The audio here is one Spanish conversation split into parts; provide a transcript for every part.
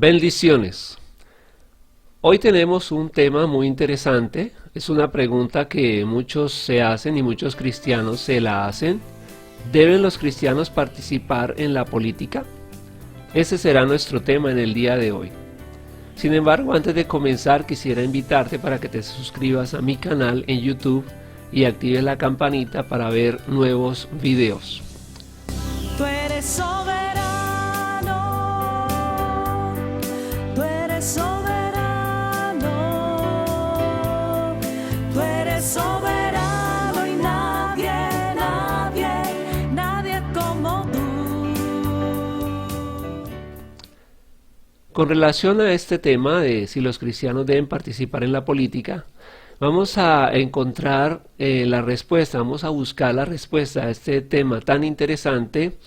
Bendiciones. Hoy tenemos un tema muy interesante. Es una pregunta que muchos se hacen y muchos cristianos se la hacen. ¿Deben los cristianos participar en la política? Ese será nuestro tema en el día de hoy. Sin embargo, antes de comenzar, quisiera invitarte para que te suscribas a mi canal en YouTube y actives la campanita para ver nuevos videos. Tú eres soberano, tú eres soberano, tú eres soberano y nadie como tú. Con relación a este tema de si los cristianos deben participar en la política, vamos a encontrar la respuesta, vamos a buscar la respuesta a este tema tan interesante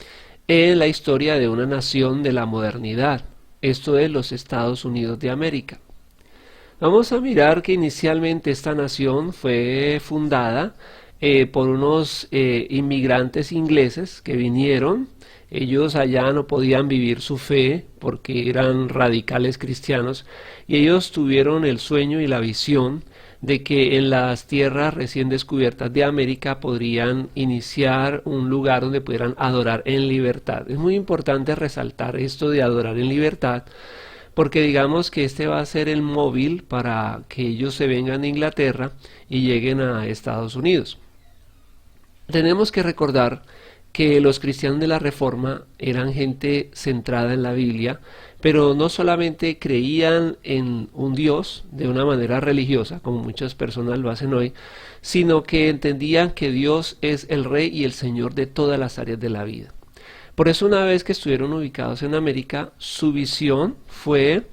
en la historia de una nación de la modernidad, esto es los Estados Unidos de América. Vamos a mirar que inicialmente esta nación fue fundada por unos inmigrantes ingleses que vinieron. Ellos allá no podían vivir su fe porque eran radicales cristianos y ellos tuvieron el sueño y la visión de que en las tierras recién descubiertas de América podrían iniciar un lugar donde pudieran adorar en libertad. Es muy importante resaltar esto de adorar en libertad, porque digamos que este va a ser el móvil para que ellos se vengan de Inglaterra y lleguen a Estados Unidos. Tenemos que recordar que los cristianos de la Reforma eran gente centrada en la Biblia, pero no solamente creían en un Dios de una manera religiosa, como muchas personas lo hacen hoy, sino que entendían que Dios es el Rey y el Señor de todas las áreas de la vida. Por eso una vez que estuvieron ubicados en América, su visión fue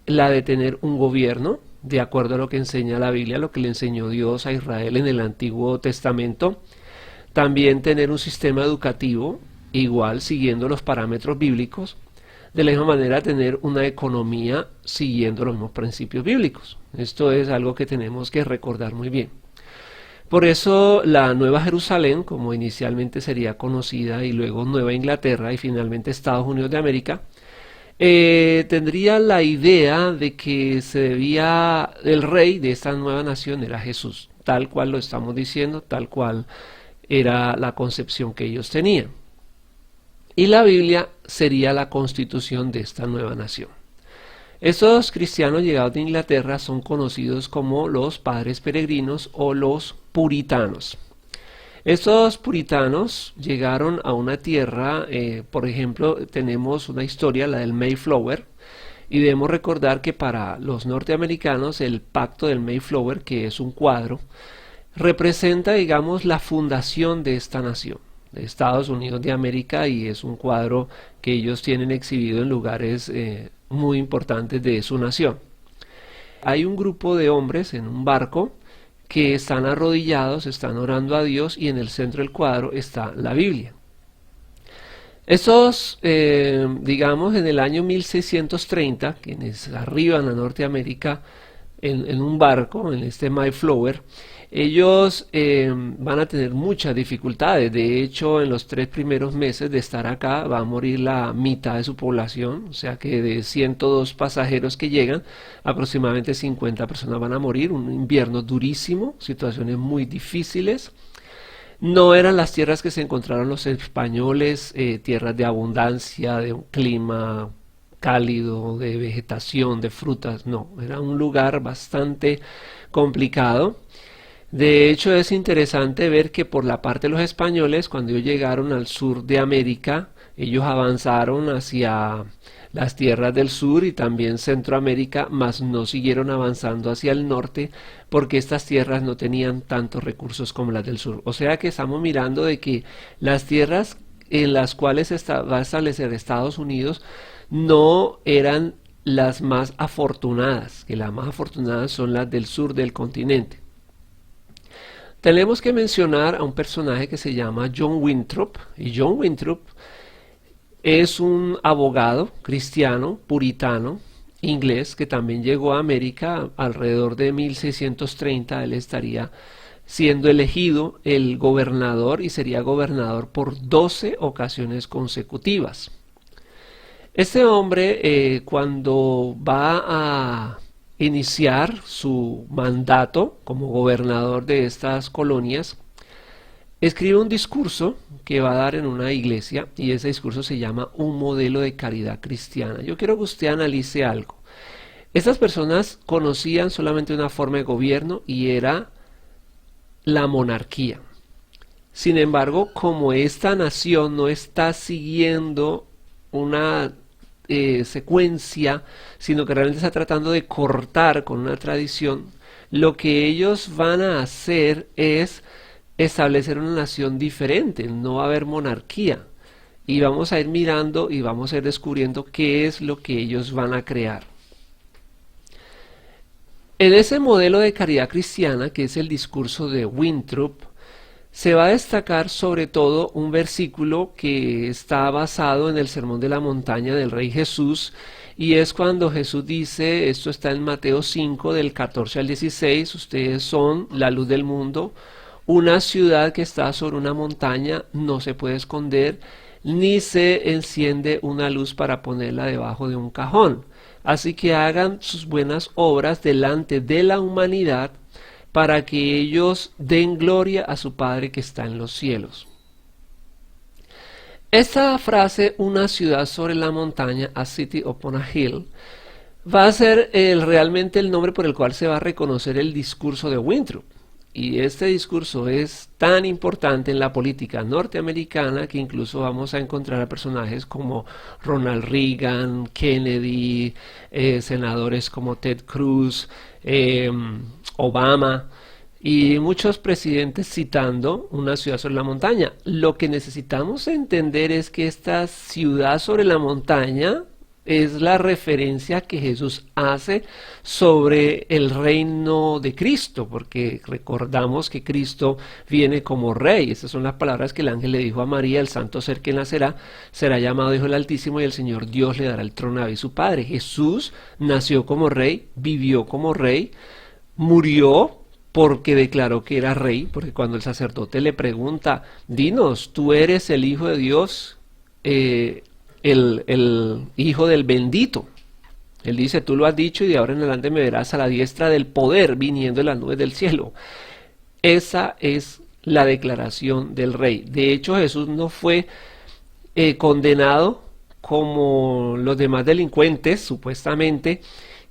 la de tener un gobierno, de acuerdo a lo que enseña la Biblia, lo que le enseñó Dios a Israel en el Antiguo Testamento. También tener un sistema educativo, igual siguiendo los parámetros bíblicos. De la misma manera tener una economía siguiendo los mismos principios bíblicos. Esto es algo que tenemos que recordar muy bien. Por eso la Nueva Jerusalén, como inicialmente sería conocida, y luego Nueva Inglaterra y finalmente Estados Unidos de América, tendría la idea de que el rey de esta nueva nación era Jesús, tal cual lo estamos diciendo, tal cual era la concepción que ellos tenían. Y la Biblia sería la constitución de esta nueva nación. Estos cristianos llegados de Inglaterra son conocidos como los padres peregrinos o los puritanos. Estos puritanos llegaron a una tierra, por ejemplo, tenemos una historia, la del Mayflower, y debemos recordar que para los norteamericanos el pacto del Mayflower, que es un cuadro, representa, digamos, la fundación de esta nación, de Estados Unidos de América, y es un cuadro que ellos tienen exhibido en lugares muy importantes de su nación. Hay un grupo de hombres en un barco que están arrodillados, están orando a Dios, y en el centro del cuadro está la Biblia. Estos, digamos, en el año 1630, quienes arriban a Norteamérica en un barco, en este Mayflower, ellos van a tener muchas dificultades. De hecho, en los 3 primeros meses de estar acá va a morir la mitad de su población, o sea que de 102 pasajeros que llegan, aproximadamente 50 personas van a morir. Un invierno durísimo, situaciones muy difíciles. No eran las tierras que se encontraron los españoles, tierras de abundancia, de un clima cálido, de vegetación, de frutas. No, era un lugar bastante complicado. De hecho, es interesante ver que por la parte de los españoles, cuando ellos llegaron al sur de América, ellos avanzaron hacia las tierras del sur y también Centroamérica, mas no siguieron avanzando hacia el norte porque estas tierras no tenían tantos recursos como las del sur. O sea que estamos mirando de que las tierras en las cuales va a establecer Estados Unidos no eran las más afortunadas, que las más afortunadas son las del sur del continente. Tenemos que mencionar a un personaje que se llama John Winthrop, y John Winthrop es un abogado cristiano, puritano, inglés, que también llegó a América alrededor de 1630. Él estaría siendo elegido el gobernador y sería gobernador por 12 ocasiones consecutivas. Este hombre, cuando va a iniciar su mandato como gobernador de estas colonias, escribe un discurso que va a dar en una iglesia y ese discurso se llama Un modelo de caridad cristiana. Yo quiero que usted analice algo. Estas personas conocían solamente una forma de gobierno y era la monarquía. Sin embargo, como esta nación no está siguiendo una secuencia, sino que realmente está tratando de cortar con una tradición, lo que ellos van a hacer es establecer una nación diferente, no va a haber monarquía. Y vamos a ir mirando y vamos a ir descubriendo qué es lo que ellos van a crear. En ese modelo de caridad cristiana, que es el discurso de Winthrop, se va a destacar sobre todo un versículo que está basado en el Sermón de la Montaña del Rey Jesús, y es cuando Jesús dice, esto está en Mateo 5 del 14 al 16, ustedes son la luz del mundo, una ciudad que está sobre una montaña no se puede esconder, ni se enciende una luz para ponerla debajo de un cajón. Así que hagan sus buenas obras delante de la humanidad para que ellos den gloria a su Padre que está en los cielos. Esta frase, una ciudad sobre la montaña, a city upon a hill, va a ser realmente el nombre por el cual se va a reconocer el discurso de Winthrop. Y este discurso es tan importante en la política norteamericana que incluso vamos a encontrar a personajes como Ronald Reagan, Kennedy, senadores como Ted Cruz, Obama y muchos presidentes citando una ciudad sobre la montaña. Lo que necesitamos entender es que esta ciudad sobre la montaña es la referencia que Jesús hace sobre el reino de Cristo, porque recordamos que Cristo viene como rey. Estas son las palabras que el ángel le dijo a María: el santo ser que nacerá será llamado Hijo del Altísimo y el Señor Dios le dará el trono de David su padre. Jesús nació como rey, vivió como rey, murió porque declaró que era rey, porque cuando el sacerdote le pregunta, dinos, ¿tú eres el Hijo de Dios? El Hijo del Bendito. Él dice, tú lo has dicho y de ahora en adelante me verás a la diestra del poder viniendo de las nubes del cielo. Esa es la declaración del rey. De hecho, Jesús no fue condenado como los demás delincuentes, supuestamente,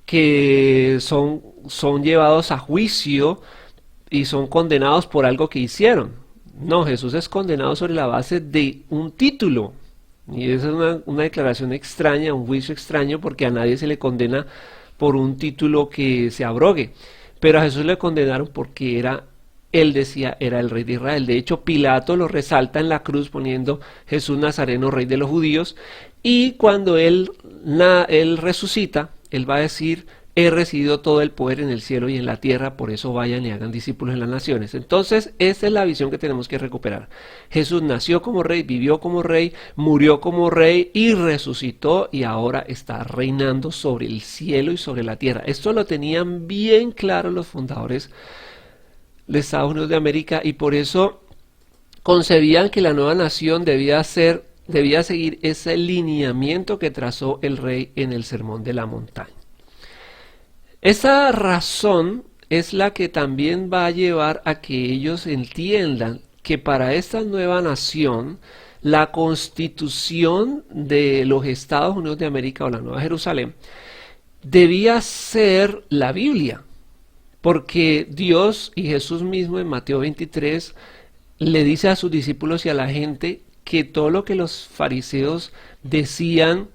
que son llevados a juicio y son condenados por algo que hicieron. No, Jesús es condenado sobre la base de un título. Y esa es una declaración extraña, un juicio extraño, porque a nadie se le condena por un título que se abrogue. Pero a Jesús le condenaron porque él decía, era el rey de Israel. De hecho, Pilato lo resalta en la cruz poniendo Jesús Nazareno, rey de los judíos. Y cuando él resucita, él va a decir, he recibido todo el poder en el cielo y en la tierra, por eso vayan y hagan discípulos en las naciones. Entonces, esta es la visión que tenemos que recuperar. Jesús nació como rey, vivió como rey, murió como rey y resucitó y ahora está reinando sobre el cielo y sobre la tierra. Esto lo tenían bien claro los fundadores de Estados Unidos de América y por eso concebían que la nueva nación debía seguir ese lineamiento que trazó el rey en el Sermón de la Montaña. Esa razón es la que también va a llevar a que ellos entiendan que para esta nueva nación, la constitución de los Estados Unidos de América o la Nueva Jerusalén debía ser la Biblia, porque Dios y Jesús mismo en Mateo 23 le dice a sus discípulos y a la gente que todo lo que los fariseos decían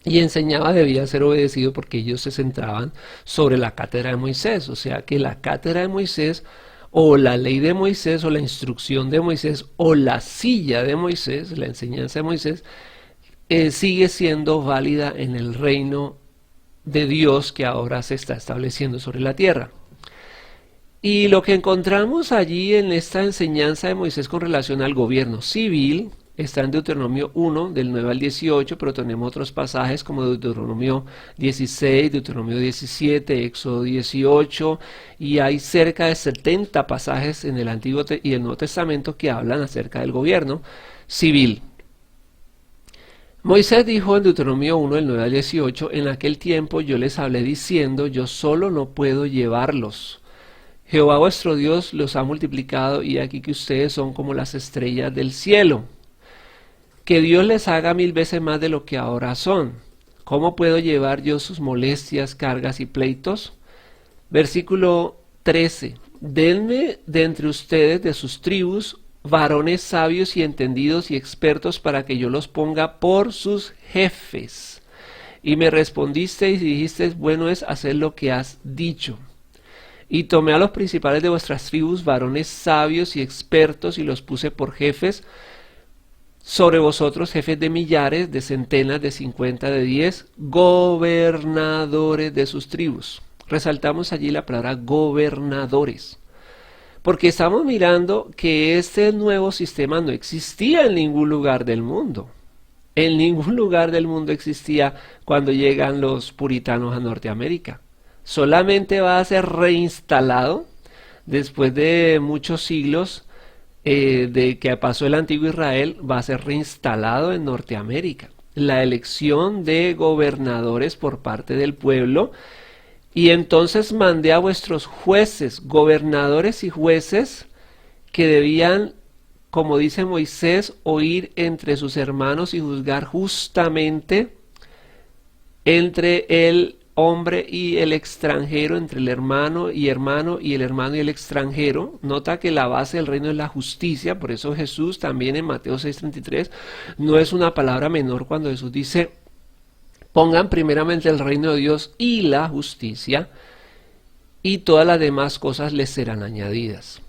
y enseñaba debía ser obedecido porque ellos se centraban sobre la cátedra de Moisés, o sea que la cátedra de Moisés o la ley de Moisés o la instrucción de Moisés o la silla de Moisés, la enseñanza de Moisés, sigue siendo válida en el reino de Dios que ahora se está estableciendo sobre la tierra. Y lo que encontramos allí en esta enseñanza de Moisés con relación al gobierno civil está en Deuteronomio 1, del 9 al 18, pero tenemos otros pasajes como Deuteronomio 16, Deuteronomio 17, Éxodo 18, y hay cerca de 70 pasajes en el Antiguo y el Nuevo Testamento que hablan acerca del gobierno civil. Moisés dijo en Deuteronomio 1, del 9 al 18, en aquel tiempo yo les hablé diciendo, yo solo no puedo llevarlos. Jehová vuestro Dios los ha multiplicado y aquí que ustedes son como las estrellas del cielo. Que Dios les haga 1000 veces más de lo que ahora son. ¿Cómo puedo llevar yo sus molestias, cargas y pleitos? Versículo 13. Denme de entre ustedes, de sus tribus, varones sabios y entendidos y expertos para que yo los ponga por sus jefes. Y me respondisteis y dijisteis, bueno es hacer lo que has dicho. Y tomé a los principales de vuestras tribus, varones sabios y expertos, y los puse por jefes sobre vosotros, jefes de millares, de centenas, de 50, de 10, gobernadores de sus tribus. Resaltamos allí la palabra gobernadores, porque estamos mirando que este nuevo sistema no existía en ningún lugar del mundo. En ningún lugar del mundo existía cuando llegan los puritanos a Norteamérica. Solamente va a ser reinstalado después de muchos siglos de que pasó el antiguo Israel, va a ser reinstalado en Norteamérica. La elección de gobernadores por parte del pueblo. Y entonces mandé a vuestros jueces, gobernadores y jueces, que debían, como dice Moisés, oír entre sus hermanos y juzgar justamente entre el hombre y el extranjero, entre el hermano y el hermano y el extranjero. Nota que la base del reino es la justicia, por eso Jesús también en Mateo 6:33 no es una palabra menor cuando Jesús dice, pongan primeramente el reino de Dios y la justicia, y todas las demás cosas les serán añadidas.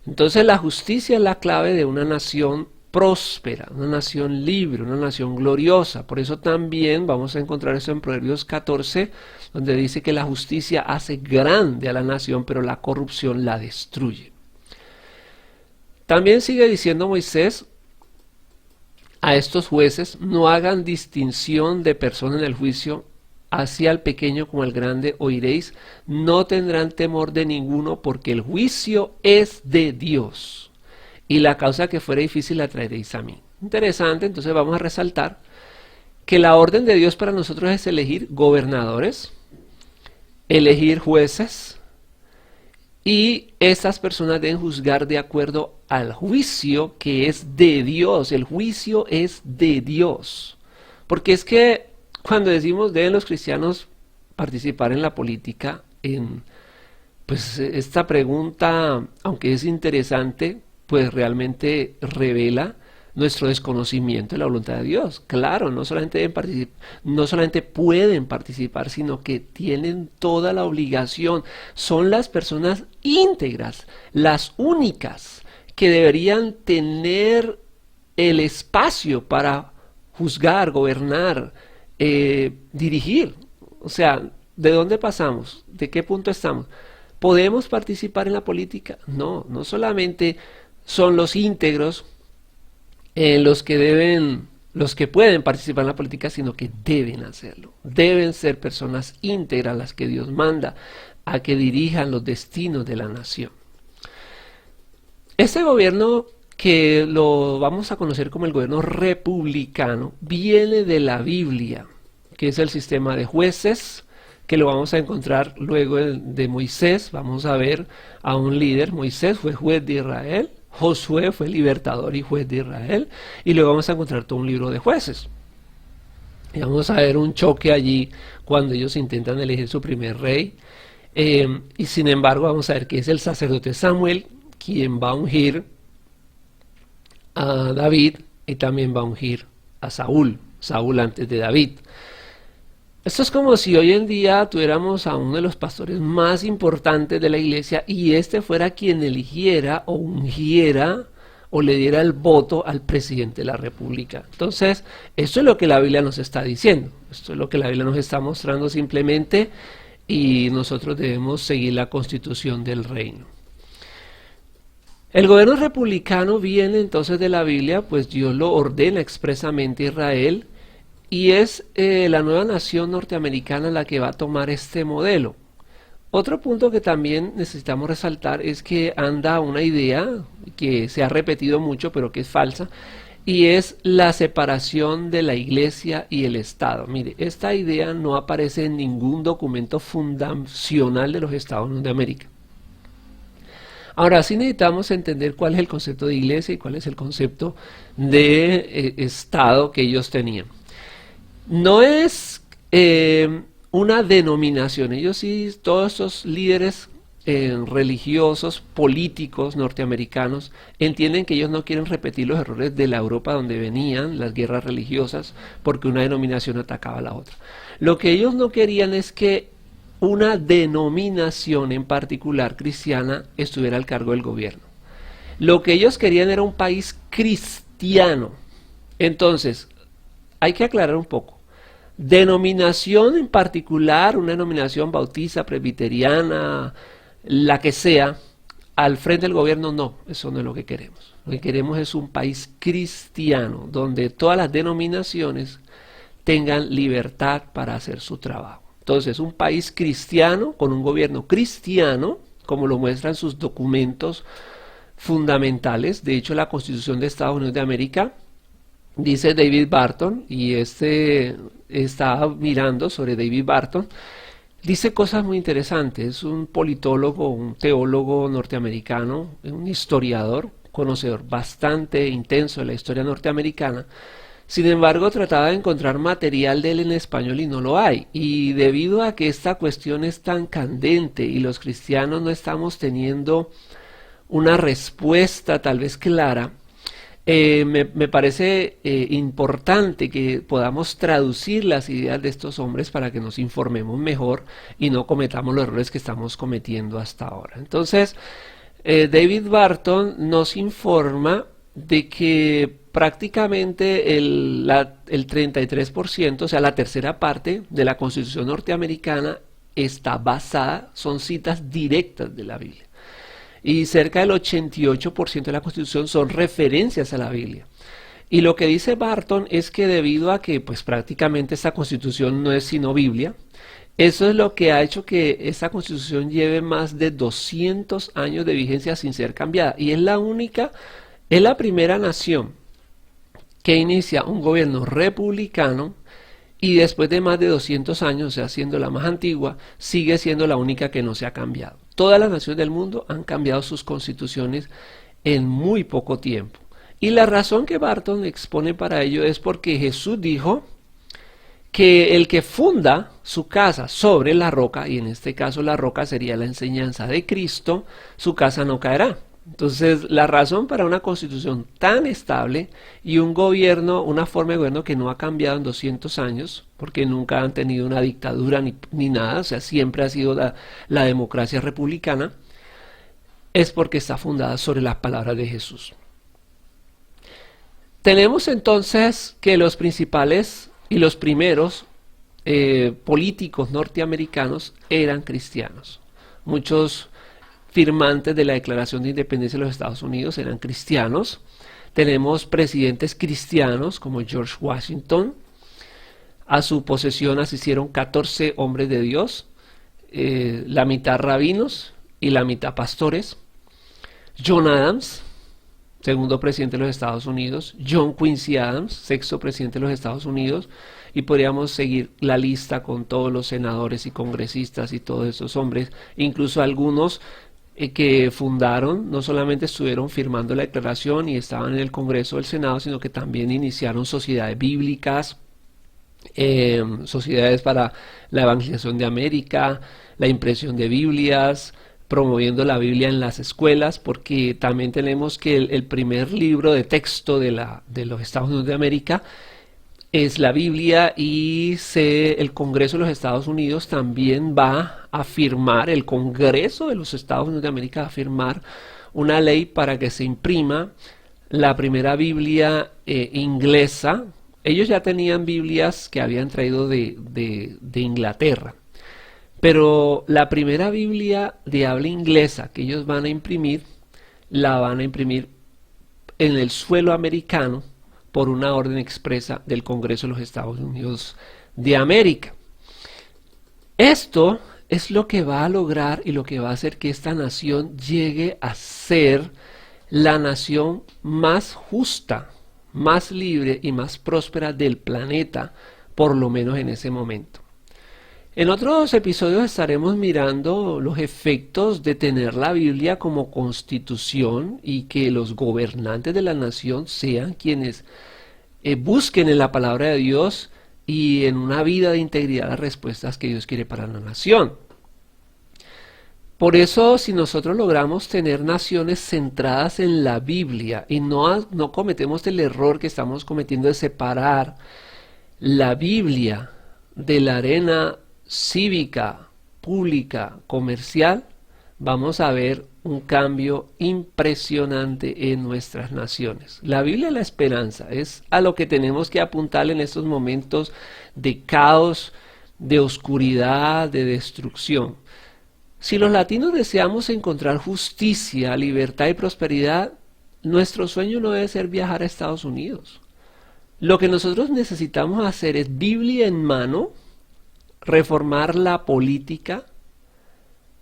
Entonces la justicia es la clave de una nación próspera, una nación libre, una nación gloriosa. Por eso también vamos a encontrar eso en Proverbios 14, donde dice que la justicia hace grande a la nación, pero la corrupción la destruye. También sigue diciendo Moisés a estos jueces, no hagan distinción de persona en el juicio, así al pequeño como al grande oiréis, no tendrán temor de ninguno, porque el juicio es de Dios, y la causa que fuera difícil la traeréis a mí. Interesante, entonces vamos a resaltar que la orden de Dios para nosotros es elegir gobernadores, elegir jueces, y estas personas deben juzgar de acuerdo al juicio que es de Dios. El juicio es de Dios. Porque es que cuando decimos deben los cristianos participar en la política, pues esta pregunta, aunque es interesante, pues realmente revela nuestro desconocimiento de la voluntad de Dios. Claro, no solamente pueden participar, sino que tienen toda la obligación. Son las personas íntegras, las únicas que deberían tener el espacio para juzgar, gobernar, dirigir. O sea, ¿de dónde pasamos? ¿De qué punto estamos? ¿Podemos participar en la política? No, no solamente son los íntegros los que pueden participar en la política, sino que deben hacerlo. Deben ser personas íntegras las que Dios manda a que dirijan los destinos de la nación. Este gobierno, que lo vamos a conocer como el gobierno republicano, viene de la Biblia, que es el sistema de jueces, que lo vamos a encontrar luego de Moisés. Vamos a ver a un líder. Moisés fue juez de Israel, Josué fue libertador y juez de Israel, y luego vamos a encontrar todo un libro de jueces. Y vamos a ver un choque allí cuando ellos intentan elegir su primer rey, y sin embargo vamos a ver que es el sacerdote Samuel quien va a ungir a David, y también va a ungir a Saúl antes de David. Esto es como si hoy en día tuviéramos a uno de los pastores más importantes de la iglesia y este fuera quien eligiera o ungiera o le diera el voto al presidente de la república. Entonces, esto es lo que la Biblia nos está diciendo, esto es lo que la Biblia nos está mostrando simplemente, y nosotros debemos seguir la constitución del reino. El gobierno republicano viene entonces de la Biblia, pues Dios lo ordena expresamente a Israel, y es la nueva nación norteamericana la que va a tomar este modelo. Otro punto que también necesitamos resaltar es que anda una idea que se ha repetido mucho, pero que es falsa, y es la separación de la iglesia y el Estado. Mire, esta idea no aparece en ningún documento fundacional de los Estados Unidos de América. Ahora sí necesitamos entender cuál es el concepto de iglesia y cuál es el concepto de Estado que ellos tenían. No es una denominación. Ellos sí, todos estos líderes religiosos, políticos norteamericanos, entienden que ellos no quieren repetir los errores de la Europa donde venían las guerras religiosas porque una denominación atacaba a la otra. Lo que ellos no querían es que una denominación en particular cristiana estuviera al cargo del gobierno. Lo que ellos querían era un país cristiano. Entonces, hay que aclarar un poco. Denominación en particular, una denominación bautista, presbiteriana, la que sea, al frente del gobierno, no, eso no es lo que queremos. Lo que queremos es un país cristiano, donde todas las denominaciones tengan libertad para hacer su trabajo. Entonces, un país cristiano, con un gobierno cristiano, como lo muestran sus documentos fundamentales. De hecho, la Constitución de Estados Unidos de América, dice David Barton, y está mirando sobre David Barton, dice cosas muy interesantes. Es un politólogo, un teólogo norteamericano, un historiador, conocedor bastante intenso de la historia norteamericana. Sin embargo, trataba de encontrar material de él en español y no lo hay. Y debido a que esta cuestión es tan candente y los cristianos no estamos teniendo una respuesta tal vez clara, me parece importante que podamos traducir las ideas de estos hombres para que nos informemos mejor y no cometamos los errores que estamos cometiendo hasta ahora. Entonces, David Barton nos informa de que prácticamente el 33%, o sea, la tercera parte de la Constitución norteamericana está basada, son citas directas de la Biblia. Y cerca del 88% de la Constitución son referencias a la Biblia. Y lo que dice Barton es que debido a que pues prácticamente esta Constitución no es sino Biblia, eso es lo que ha hecho que esta Constitución lleve más de 200 años de vigencia sin ser cambiada. Y es la primera nación que inicia un gobierno republicano y después de más de 200 años, o sea, siendo la más antigua, sigue siendo la única que no se ha cambiado. Todas las naciones del mundo han cambiado sus constituciones en muy poco tiempo. Y la razón que Barton expone para ello es porque Jesús dijo que el que funda su casa sobre la roca, y en este caso la roca sería la enseñanza de Cristo, su casa no caerá. Entonces, la razón para una constitución tan estable y un gobierno, una forma de gobierno que no ha cambiado en 200 años, porque nunca han tenido una dictadura ni nada, o sea, siempre ha sido la democracia republicana, es porque está fundada sobre las palabras de Jesús. Tenemos entonces que los principales y los primeros políticos norteamericanos eran cristianos. Muchos firmantes de la Declaración de Independencia de los Estados Unidos eran cristianos. Tenemos presidentes cristianos como George Washington. A su posesión asistieron 14 hombres de Dios, la mitad rabinos y la mitad pastores. John Adams, segundo presidente de los Estados Unidos. John Quincy Adams, sexto presidente de los Estados Unidos. Y podríamos seguir la lista con todos los senadores y congresistas y todos esos hombres, incluso algunos que fundaron, no solamente estuvieron firmando la declaración y estaban en el Congreso del Senado, sino que también iniciaron sociedades bíblicas, sociedades para la evangelización de América, la impresión de Biblias, promoviendo la Biblia en las escuelas, porque también tenemos que el primer libro de texto de los Estados Unidos de América es la Biblia, y el Congreso de los Estados Unidos también va a firmar, el Congreso de los Estados Unidos de América va a firmar una ley para que se imprima la primera Biblia inglesa. Ellos ya tenían Biblias que habían traído de Inglaterra, pero la primera Biblia de habla inglesa que ellos van a imprimir, la van a imprimir en el suelo americano por una orden expresa del Congreso de los Estados Unidos de América. Esto es lo que va a lograr y lo que va a hacer que esta nación llegue a ser la nación más justa, más libre y más próspera del planeta, por lo menos en ese momento. En otros episodios estaremos mirando los efectos de tener la Biblia como constitución y que los gobernantes de la nación sean quienes busquen en la palabra de Dios y en una vida de integridad las respuestas que Dios quiere para la nación. Por eso, si nosotros logramos tener naciones centradas en la Biblia y no cometemos el error que estamos cometiendo de separar la Biblia de la arena cívica, pública, comercial, vamos a ver un cambio impresionante en nuestras naciones. La Biblia es la esperanza, es a lo que tenemos que apuntar en estos momentos de caos, de oscuridad, de destrucción. Si los latinos deseamos encontrar justicia, libertad y prosperidad, nuestro sueño no debe ser viajar a Estados Unidos. Lo que nosotros necesitamos hacer es Biblia en mano, reformar la política,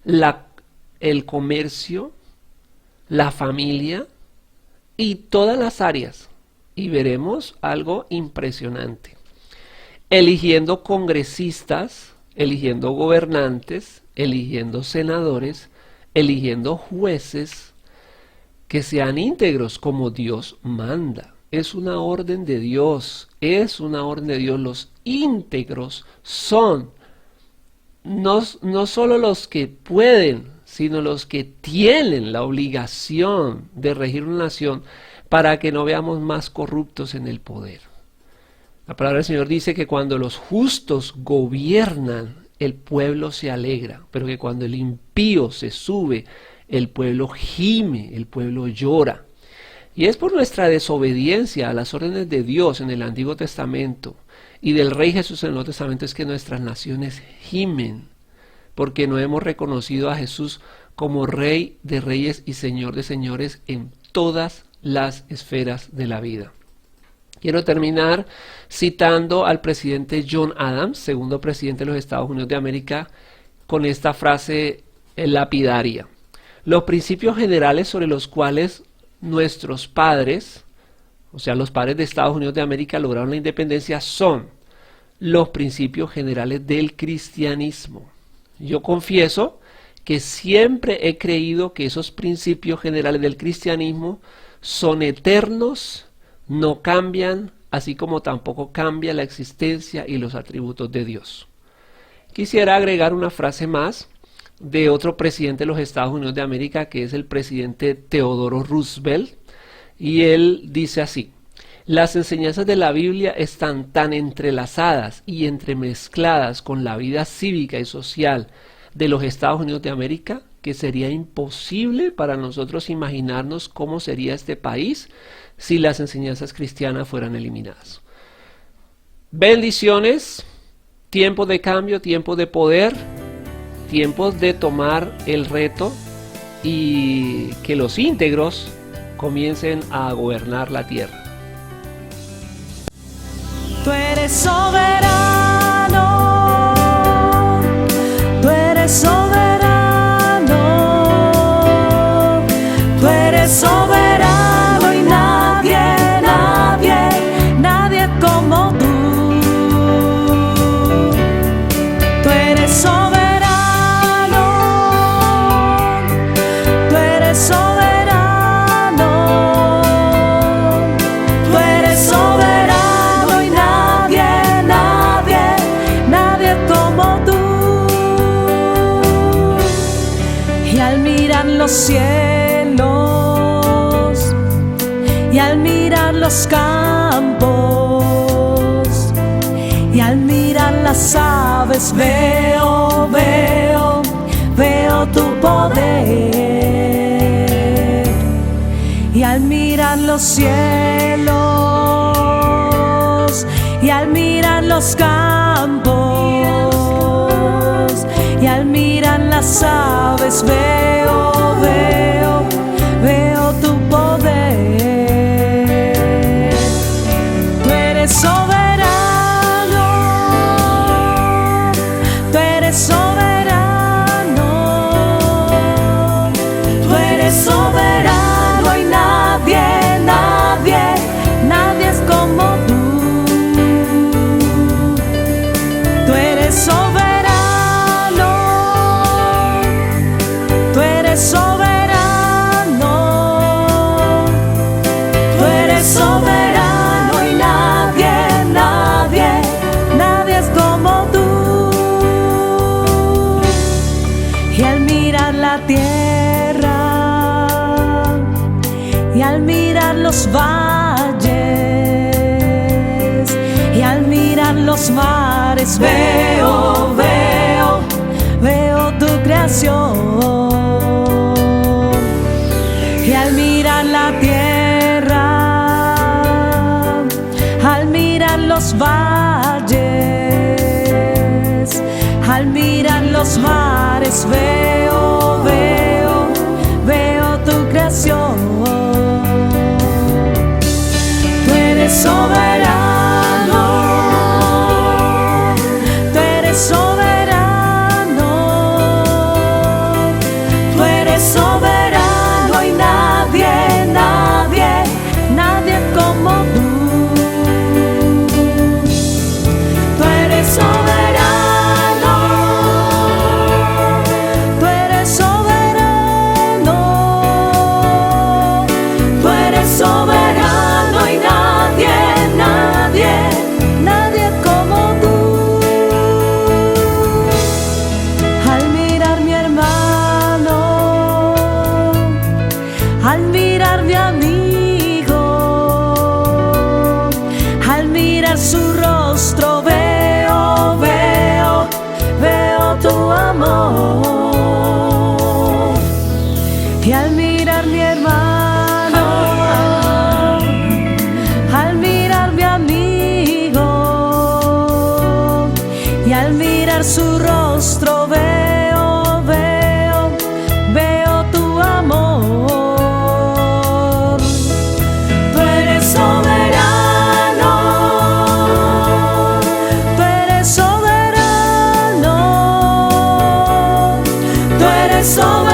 el comercio, la familia y todas las áreas. Y veremos algo impresionante. Eligiendo congresistas, eligiendo gobernantes, eligiendo senadores, eligiendo jueces que sean íntegros como Dios manda. Es una orden de Dios, es una orden de Dios. Los íntegros son no solo los que pueden, sino los que tienen la obligación de regir una nación para que no veamos más corruptos en el poder. La palabra del Señor dice que cuando los justos gobiernan, el pueblo se alegra, pero que cuando el impío se sube, el pueblo gime, el pueblo llora. Y es por nuestra desobediencia a las órdenes de Dios en el Antiguo Testamento y del Rey Jesús en el Nuevo Testamento es que nuestras naciones gimen, porque no hemos reconocido a Jesús como Rey de Reyes y Señor de Señores en todas las esferas de la vida. Quiero terminar citando al presidente John Adams, segundo presidente de los Estados Unidos de América, con esta frase lapidaria. Los principios generales sobre los cuales nuestros padres, o sea, los padres de Estados Unidos de América lograron la independencia son los principios generales del cristianismo. Yo confieso que siempre he creído que esos principios generales del cristianismo son eternos, no cambian, así como tampoco cambia la existencia y los atributos de Dios. Quisiera agregar una frase más de otro presidente de los Estados Unidos de América, que es el presidente Theodore Roosevelt, y él dice así: las enseñanzas de la Biblia están tan entrelazadas y entremezcladas con la vida cívica y social de los Estados Unidos de América que sería imposible para nosotros imaginarnos cómo sería este país si las enseñanzas cristianas fueran eliminadas. Bendiciones, tiempo de cambio, tiempo de poder, tiempos de tomar el reto y que los íntegros comiencen a gobernar la tierra. Tú eres soberano, tú eres soberano, tú eres soberano y nadie como tú. Tú eres soberano, tú eres soberano, tú eres soberano y nadie como tú. Y al mirar los cielos y al mirar los campos y al mirar las aves veo tu poder. Y al mirar los cielos y al mirar los campos y al mirar las aves veo tu poder. Tú eres soberano, tú eres soberano, tú eres soberano y nadie la tierra y al mirar los valles y al mirar los mares veo tu creación. Y al mirar la tierra, al mirar los valles, al mirar los mares veo tu creación. Tú eres soberano, tú eres soberano, tú eres soberano y nadie como tú. Tú eres soberano, tú eres soberano, tú eres soberano y nadie como tú. Al mirar mi hermano, al mirar mi amigo, al mirar su rostro veo tu amor. Y al mirar mi hermano, al mirar mi amigo y al mirar su rostro veo tu amor. Tú eres soberano, tú eres soberano, tú eres soberano.